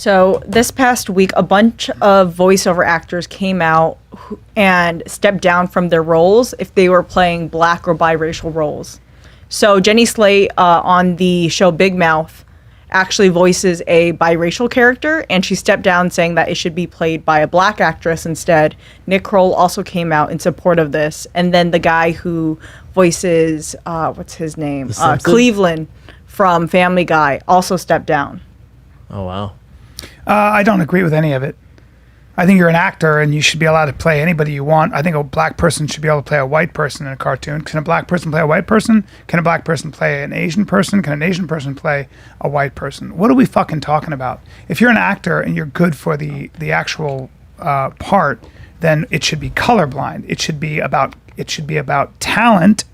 So this past week, a bunch of voiceover actors came out and stepped down from their roles if they were playing black or biracial roles. So Jenny Slate on the show Big Mouth actually voices a biracial character, and she stepped down saying that it should be played by a black actress instead. Nick Kroll also came out in support of this. And then the guy who voices, what's his name? Cleveland from Family Guy also stepped down. Oh, wow. I don't agree with any of it. I think you're an actor and you should be allowed to play anybody you want. I think a black person should be able to play a white person in a cartoon. Can a black person play a white person? Can a black person play an Asian person? Can an Asian person play a white person? What are we fucking talking about? If you're an actor and you're good for the actual part, then it should be colorblind. It should be about talent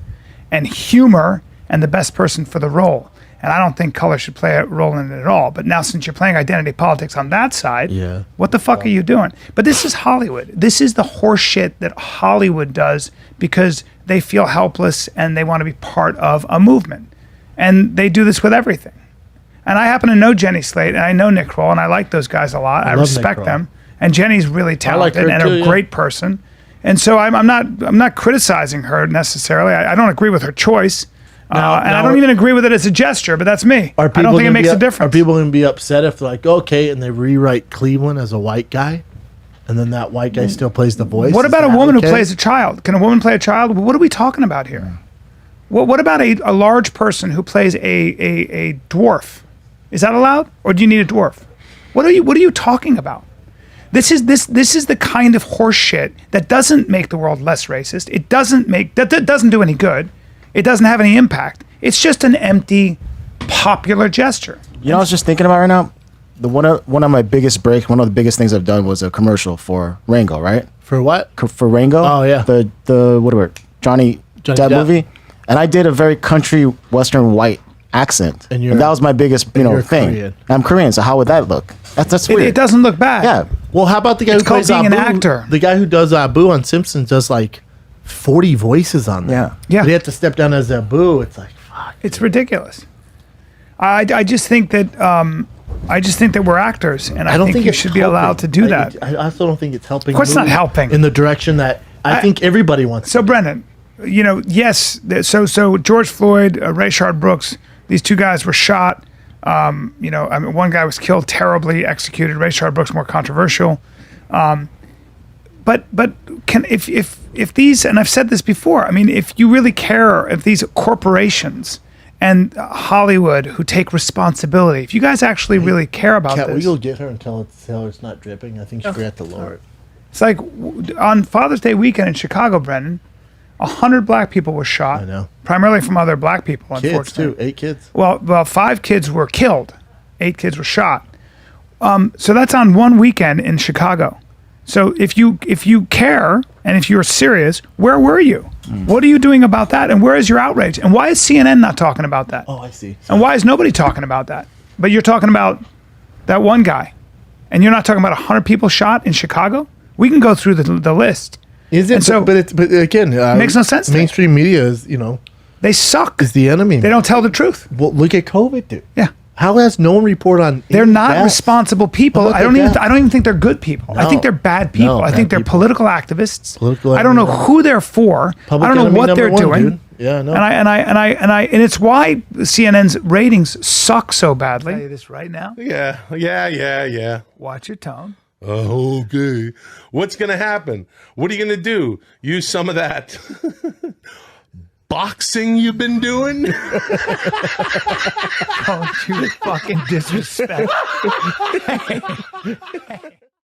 and humor and the best person for the role. And I don't think color should play a role in it at all. But now, since you're playing identity politics on that side, what the fuck are you doing? But this is Hollywood. This is the horse shit that Hollywood does because they feel helpless and they want to be part of a movement. And they do this with everything. And I happen to know Jenny Slate, and I know Nick Kroll, and I like those guys a lot. I respect them. And Jenny's really talented and a great person. And so I'm not criticizing her necessarily. I don't agree with her choice. And I don't even agree with it as a gesture, but that's me. I don't think it makes a difference. Are people going to be upset if they're like, okay, and they rewrite Cleveland as a white guy, and then that white guy still plays the voice? What about a woman who plays a child? Can a woman play a child? What are we talking about here? What about a large person who plays a dwarf? Is that allowed, or do you need a dwarf? What are you talking about? This is the kind of horse shit that doesn't make the world less racist. It doesn't do any good. It doesn't have any impact. It's just an empty, popular gesture. You know, I was just thinking about right now. One of my biggest breaks, one of the biggest things I've done was a commercial for Rango, right? For what? For Rango. Oh yeah. The whatever Johnny Depp movie, and I did a very country western white accent, and that was my biggest thing. Korean. I'm Korean, so how would that look? That's weird. It doesn't look bad. Yeah. Well, how about the guy who plays being an actor? The guy who does Abu on Simpsons does like 40 voices on there. Yeah. But he had to step down as Abu. It's like, fuck. It's ridiculous. I just think that we're actors, and I think you should be allowed to do that. I also don't think it's helping. Of course, it's not helping in the direction that I think everybody wants. So, Brendan, yes. So George Floyd, Rayshard Brooks, these two guys were shot. One guy was killed terribly, executed. Rayshard Brooks more controversial. But if these, and I've said this before, I mean, if you really care, if these corporations and Hollywood who take responsibility, if you guys actually really care about this. Can't we go get her and tell it's not dripping? I think she forgot to lower it. It's like on Father's Day weekend in Chicago, Brendan, 100 black people were shot. I know. Primarily from other black people, kids unfortunately. Too, 8 kids. Well, 5 kids were killed. 8 kids were shot. So that's on one weekend in Chicago. So if you care and if you're serious, where were you? What are you doing about that? And where is your outrage? And why is CNN not talking about that? Oh, I see. And why is nobody talking about that? But you're talking about that one guy, and you're not talking about 100 people shot in Chicago? We can go through the list. Is it? So, but again, it makes no sense. Mainstream media is, they suck. Is the enemy. They don't tell the truth. Well, look at COVID, dude. Yeah. How has no one report on? They're not responsible people. I don't even think they're good people. No. I think they're bad people. No, I think they're people. political activists. Political I don't know who they're for. I don't know what they're doing. Dude. Yeah, no. And it's why CNN's ratings suck so badly. I'll tell you this right now. Yeah. Watch your tone. Okay. What's going to happen? What are you going to do? Use some of that boxing you've been doing? Don't you fucking disrespect.